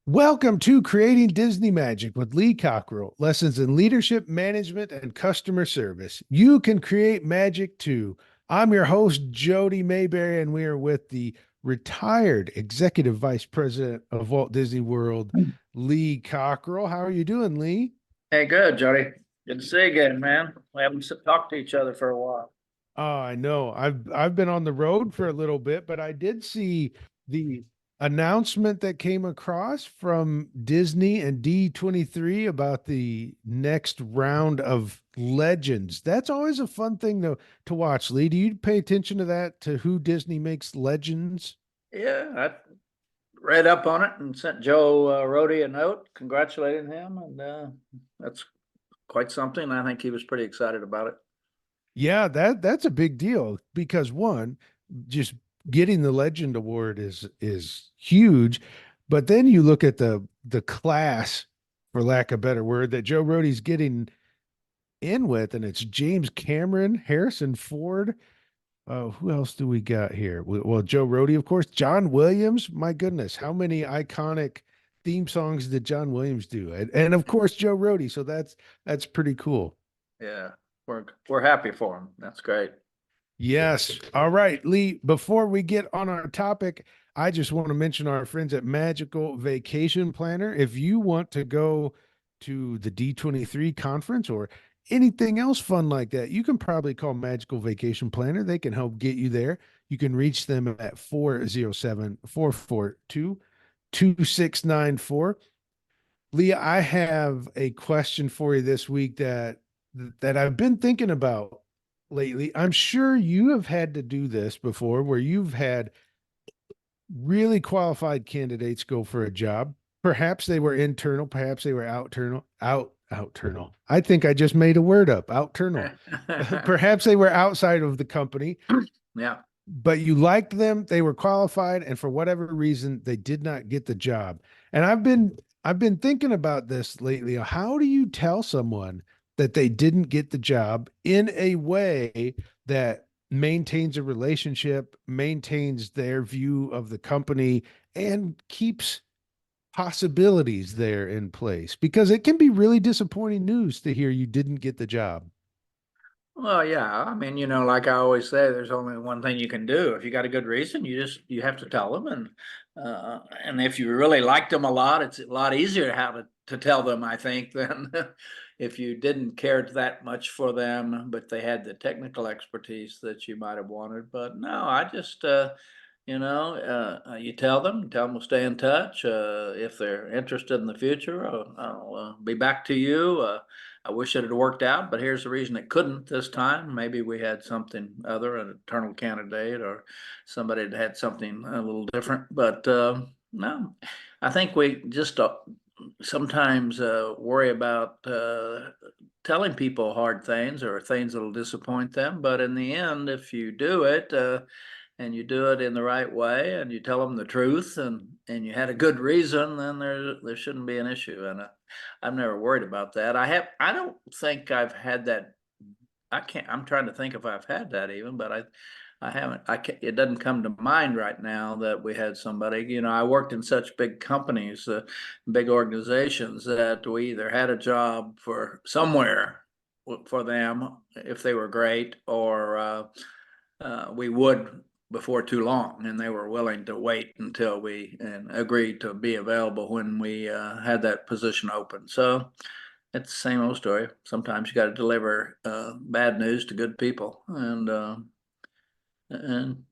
Welcome to Creating Disney Magic with Lee Cockerell. Lessons in leadership, management, and customer service. You can create magic too. I'm your host, Jody Mayberry, and we are with the retired Executive Vice President of Walt Disney World, Lee Cockerell. How are you doing, Lee? Hey, good, Jody. Good to see you again, man. We haven't talked to each other for a while. Oh, I know. I've been on the road for a little bit, but I did see the announcement that came across from Disney and D23 about the next round of Legends. That's always a fun thing to watch, Lee. Do you pay attention to that, to who Disney makes Legends? Yeah, I read up on it and sent Joe Rody a note congratulating him, and that's quite something. I think he was pretty excited about it. Yeah, that's a big deal because one, just getting the Legend Award is huge, but then you look at the class, for lack of a better word, that Joe Rody's getting in with, and it's James Cameron, Harrison Ford. Who else do we got here? Well, Joe Rody, of course, John Williams. My goodness, how many iconic theme songs did John Williams do? And of course, Joe Rody. So that's pretty cool. Yeah, we're happy for him. That's great. Yes. All right, Lee, before we get on our topic, I just want to mention our friends at Magical Vacation Planner. If you want to go to the D23 conference or anything else fun like that, you can probably call Magical Vacation Planner. They can help get you there. You can reach them at 407-442-2694. Lee, I have a question for you this week that I've been thinking about lately. I'm sure you have had to do this before where you've had really qualified candidates go for a job. Perhaps they were internal, perhaps they were outternal. I think I just made a word up, outternal. Perhaps they were outside of the company, Yeah. but you liked them, they were qualified, and for whatever reason, they did not get the job. And I've been thinking about this lately. How do you tell someone that they didn't get the job in a way that maintains a relationship, maintains their view of the company, and keeps possibilities there in place? Because it can be really disappointing news to hear you didn't get the job. Well, yeah. I mean, like I always say, there's only one thing you can do. If you got a good reason, you have to tell them, and if you really liked them a lot, it's a lot easier to have to tell them, I think, than if you didn't care that much for them, but they had the technical expertise that you might have wanted. But no, I just you tell them we'll stay in touch. If they're interested in the future, I'll be back to you. I wish it had worked out, but here's the reason it couldn't this time. Maybe we had something other, an internal candidate, or somebody that had something a little different. But no, I think we just sometimes worry about telling people hard things or things that'll disappoint them. But in the end, if you do it, and you do it in the right way and you tell them the truth and you had a good reason, then there shouldn't be an issue. And I've never worried about that. I don't think I've had that. I can't. I'm trying to think if I've had that even, but I haven't. I can't, it doesn't come to mind right now that we had somebody. I worked in such big companies, big organizations, that we either had a job for somewhere for them if they were great, or we would before too long, and they were willing to wait until we and agreed to be available when we had that position open. So it's the same old story. Sometimes you got to deliver bad news to good people, and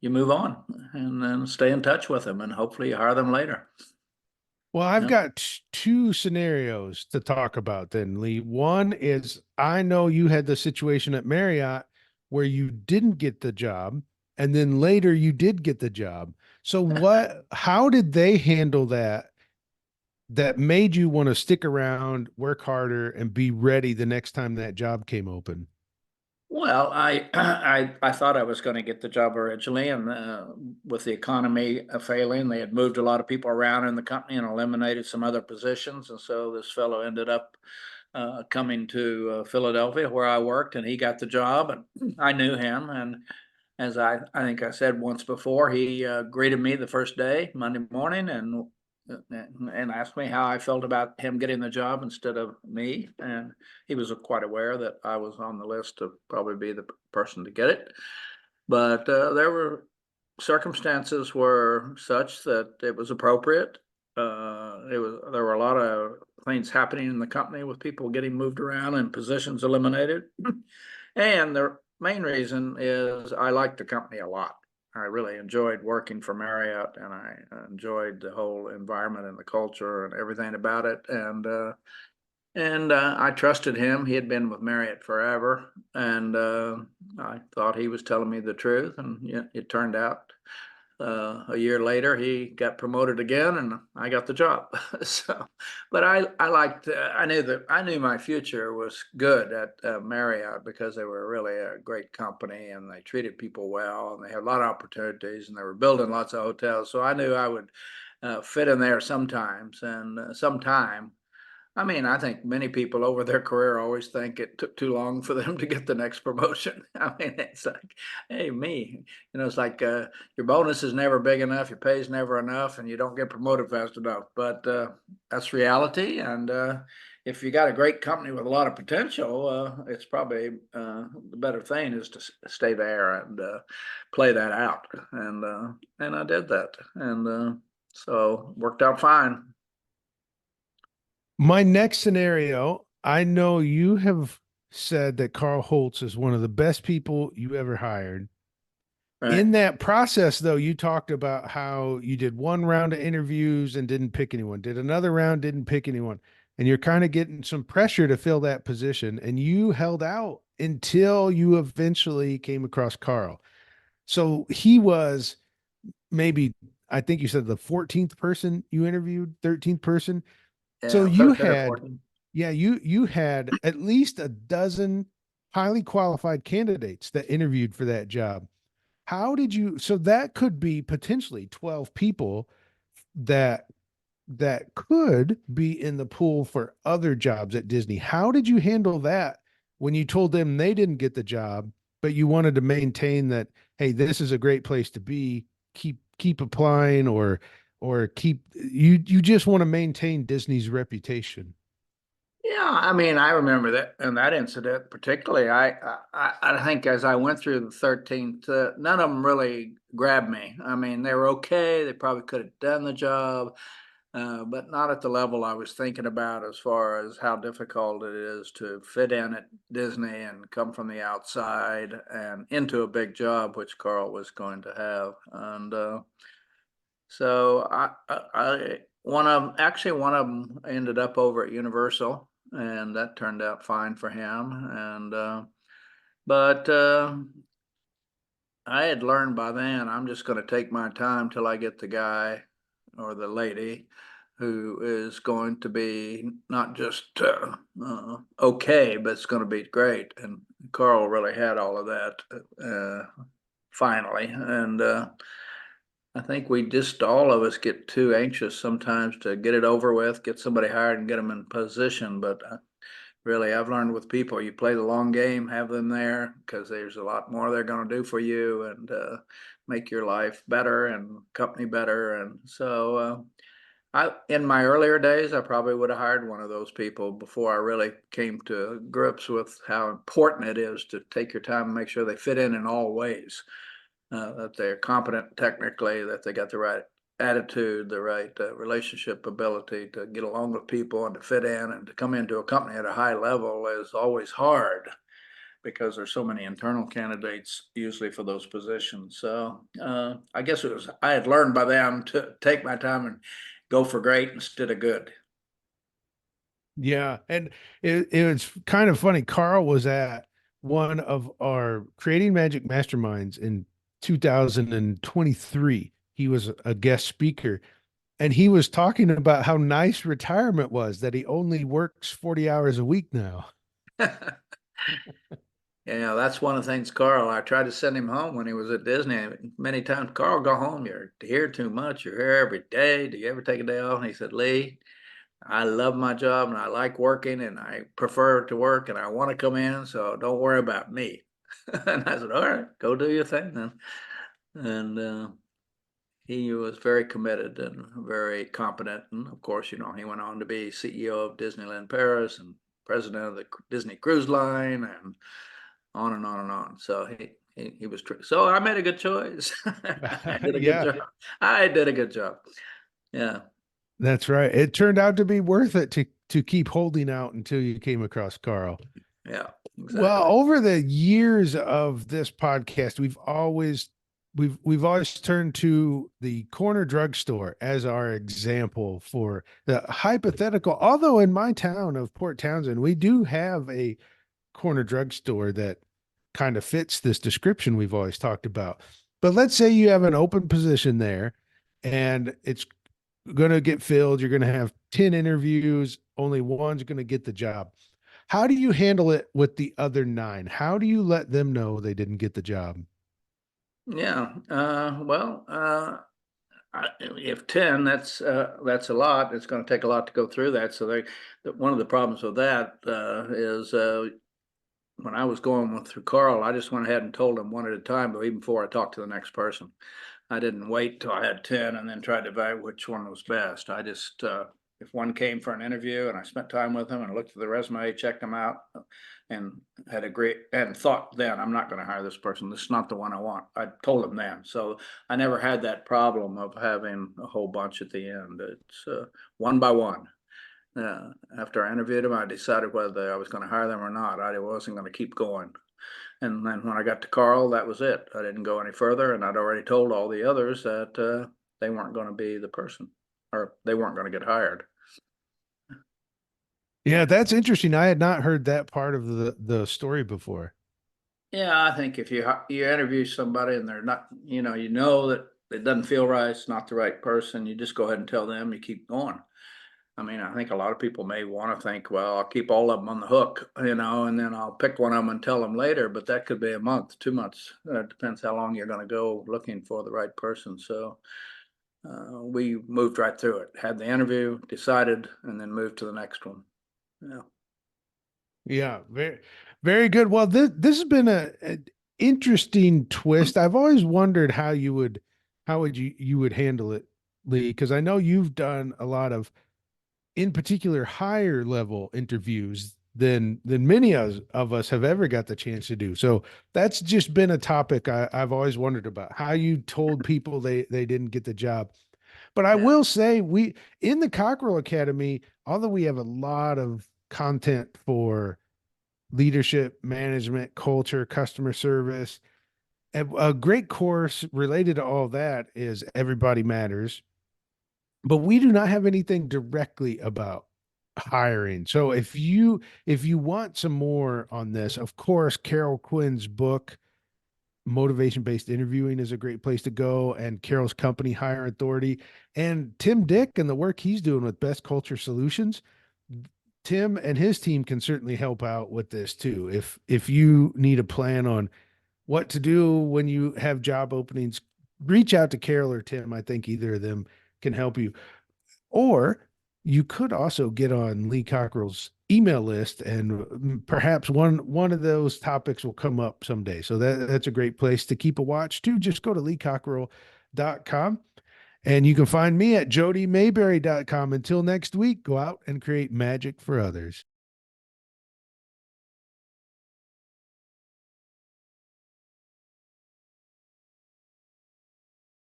you move on, and then stay in touch with them, and hopefully you hire them later. Well, I've Yep. got two scenarios to talk about then, Lee. One is I know you had the situation at Marriott where you didn't get the job, and then later you did get the job. So how did they handle that made you want to stick around, work harder, and be ready the next time that job came open? Well, I thought I was going to get the job originally, and with the economy failing, they had moved a lot of people around in the company and eliminated some other positions, and so this fellow ended up coming to Philadelphia where I worked, and he got the job, and I knew him, and as I think I said once before, he greeted me the first day, Monday morning, and and asked me how I felt about him getting the job instead of me. And he was quite aware that I was on the list to probably be the person to get it. But there were circumstances were such that it was appropriate. There were a lot of things happening in the company with people getting moved around and positions eliminated. And the main reason is I liked the company a lot. I really enjoyed working for Marriott, and I enjoyed the whole environment and the culture and everything about it. And I trusted him. He had been with Marriott forever, and I thought he was telling me the truth. And yeah, it turned out a year later he got promoted again, and I got the job. So, but I liked. I knew my future was good at Marriott because they were really a great company, and they treated people well, and they had a lot of opportunities, and they were building lots of hotels. So I knew I would fit in there sometimes, and sometime. I mean, I think many people over their career always think it took too long for them to get the next promotion. I mean, it's like, hey, me, it's like your bonus is never big enough, your pay is never enough, and you don't get promoted fast enough. But that's reality. And if you got a great company with a lot of potential, it's probably the better thing is to stay there and play that out. And I did that, and so worked out fine. My next scenario, I know you have said that Carl Holtz is one of the best people you ever hired. Right. In that process, though, you talked about how you did one round of interviews and didn't pick anyone, did another round, didn't pick anyone. And you're kind of getting some pressure to fill that position. And you held out until you eventually came across Carl. So he was maybe, I think you said the 14th person you interviewed, 13th person. So Yeah, you 13 or had, 14. yeah, you had at least a dozen highly qualified candidates that interviewed for that job. How did you, so that could be potentially 12 people that could be in the pool for other jobs at Disney. How did you handle that when you told them they didn't get the job, but you wanted to maintain that, hey, this is a great place to be, keep applying, or keep you just want to maintain Disney's reputation. Yeah, I mean, I remember that and that incident particularly. I think as I went through the 13th, none of them really grabbed me. I mean, they were okay. They probably could have done the job, but not at the level I was thinking about as far as how difficult it is to fit in at Disney and come from the outside and into a big job, which Carl was going to have. And so one of them ended up over at Universal, and that turned out fine for him. And but I had learned by then I'm just going to take my time till I get the guy or the lady who is going to be not just okay, but it's going to be great. And Carl really had all of that finally, and I think we just all of us get too anxious sometimes to get it over with, get somebody hired and get them in position. But really, I've learned with people, you play the long game, have them there because there's a lot more they're going to do for you and make your life better and company better. And so, in my earlier days, I probably would have hired one of those people before I really came to grips with how important it is to take your time and make sure they fit in all ways, that they're competent technically, that they got the right attitude, the right relationship ability to get along with people and to fit in and to come into a company at a high level is always hard because there's so many internal candidates usually for those positions. So I guess I had learned by them to take my time and go for great instead of good. Yeah, and it was kind of funny. Carl was at one of our Creating Magic Masterminds in 2023. He was a guest speaker, and he was talking about how nice retirement was, that he only works 40 hours a week now. Yeah, that's one of the things, Carl. I tried to send him home when he was at Disney many times. Carl, go home. You're here too much. You're here every day. Do you ever take a day off? And he said, Lee, I love my job and I like working and I prefer to work and I want to come in. So don't worry about me. And I said, all right, go do your thing then. And he was very committed and very competent. And of course, you know, he went on to be CEO of Disneyland Paris and president of the Disney Cruise Line and on and on and on. So he was true. So I made a good choice. I did a good Yeah, job. I did a good job. Yeah. that's right. It turned out to be worth it to keep holding out until you came across Carl. Yeah, Well, exactly. over the years of this podcast, we've always turned to the corner drugstore as our example for the hypothetical. Although in my town of Port Townsend, we do have a corner drugstore that kind of fits this description we've always talked about. But let's say you have an open position there and it's going to get filled. You're going to have 10 interviews, only one's going to get the job. How do you handle it with the other nine? How do you let them know they didn't get the job? Yeah. If 10, that's a lot. It's going to take a lot to go through that. So one of the problems with that is when I was going through Carl, I just went ahead and told them one at a time, but even before I talked to the next person. I didn't wait till I had 10 and then tried to evaluate which one was best. I just, if one came for an interview and I spent time with them and looked at the resume, checked them out, and had a great and thought then I'm not going to hire this person. This is not the one I want. I told them then, so I never had that problem of having a whole bunch at the end. It's one by one. After I interviewed them, I decided whether I was going to hire them or not. I wasn't going to keep going. And then when I got to Carl, that was it. I didn't go any further, and I'd already told all the others that they weren't going to be the person, or they weren't going to get hired. Yeah, that's interesting. I had not heard that part of the story before. Yeah, I think if you interview somebody and they're not, you know that it doesn't feel right, it's not the right person, you just go ahead and tell them. You keep going. I mean, I think a lot of people may want to think, well, I'll keep all of them on the hook, and then I'll pick one of them and tell them later. But that could be a month, 2 months. It depends how long you're going to go looking for the right person. So we moved right through it, had the interview, decided, and then moved to the next one. Yeah. Yeah, very good. Well, this has been an interesting twist. I've always wondered how would you would handle it, Lee, because I know you've done a lot of, in particular, higher level interviews than many of us have ever got the chance to do. So that's just been a topic I've always wondered about, how you told people they didn't get the job. But I Yeah. will say we in the Cockerell Academy, although we have a lot of content for leadership, management, culture, customer service, a great course related to all that is Everybody Matters, but we do not have anything directly about hiring. So if you want some more on this, of course, Carol Quinn's book, Motivation Based Interviewing, is a great place to go, and Carol's company, Hire Authority, and Tim Dick and the work he's doing with Best Culture Solutions. Tim and his team can certainly help out with this too. If you need a plan on what to do when you have job openings, reach out to Carol or Tim. I think either of them can help you. Or you could also get on Lee Cockerell's email list, and perhaps one of those topics will come up someday. So that's a great place to keep a watch too. Just go to leecockerell.com, and you can find me at jodymayberry.com. Until next week, go out and create magic for others.